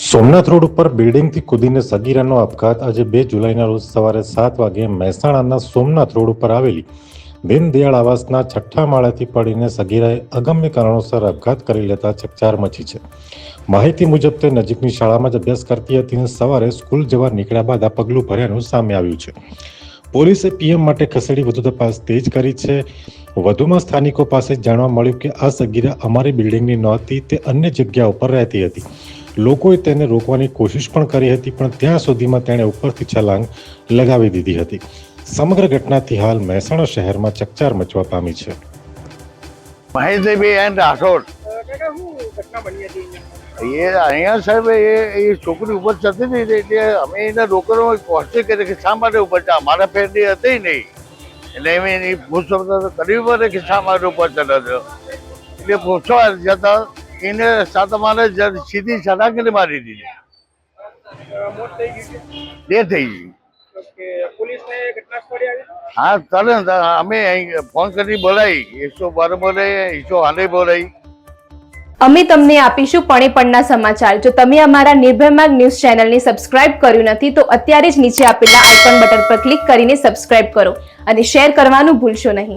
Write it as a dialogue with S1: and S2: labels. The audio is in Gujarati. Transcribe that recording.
S1: સોમનાથ રોડ ઉપર બિલ્ડિંગથી કૂદીને સગીરાનો આપઘાત આજે 2 જુલાઈના રોજ સવારે 7 વાગે મહેસાણાના સોમનાથ રોડ ઉપર આવેલી દીનદયાળ આવાસના 6ઠ્ઠા માળેથી પડીને સગીરાએ અગમ્ય કારણોસર આપઘાત કરી લેતા ચકચાર મચી છે। માહિતી મુજબ તે નજીકની શાળામાં જ અભ્યાસ કરતી હતી અને સવારે સ્કૂલ જવા નીકળ્યા બાદ આ પગલું ભર્યાનું સામે આવ્યું છે। પોલીસે પીએમ માટે ખસેડી વધુ તપાસ તેજ કરી છે। વધુમાં સ્થાનિકો પાસે જાણવા મળ્યું કે આ સગીરા અમારી બિલ્ડિંગની નહોતી, તે અન્ય જગ્યા ઉપર રહેતી હતી। લોકોએ તેને રોકવાની કોશિશ પણ કરી હતી, પણ ત્યાં સુધીમાં તેણે ઉપરથી છલાંગ લગાવી દીધી હતી। સમગ્ર ઘટનાથી હાલ મહેસાણા શહેરમાં ચકચાર મચવા પામી છે।
S2: મહેશભાઈ એન્ડ રાઠોડ અહીંયા સાહેબ એ છોકરી ઉપર ચડતી હતી એટલે અમે એને રોકવાની કોશિશ કરી કે શા માટે ઉપર ચડે, અમારા ફેરની હતી નહીં એટલે અમે એની પૂછપરછ કરવી પડે કે શા માટે ઉપર ચડે છે। એટલે પૂછવા જતા એને સાથે મારે સીધી સડાકીને મારી દીધી, ડેથ થઈ ગઈ। હા તરત અમે ફોન કરી બોલાવી, 112 બોલાવી, 108 બોલાવી।
S3: અમે તમને આપીશું પળે પળના સમાચાર। જો તમે અમારા નિર્ભય માર્ગ ન્યૂઝ ચેનલને સબસ્ક્રાઇબ કર્યું નથી તો અત્યારે જ નીચે આપેલા આઇકોન બટન પર ક્લિક કરીને સબસ્ક્રાઇબ કરો અને શેર કરવાનું ભૂલશો નહીં।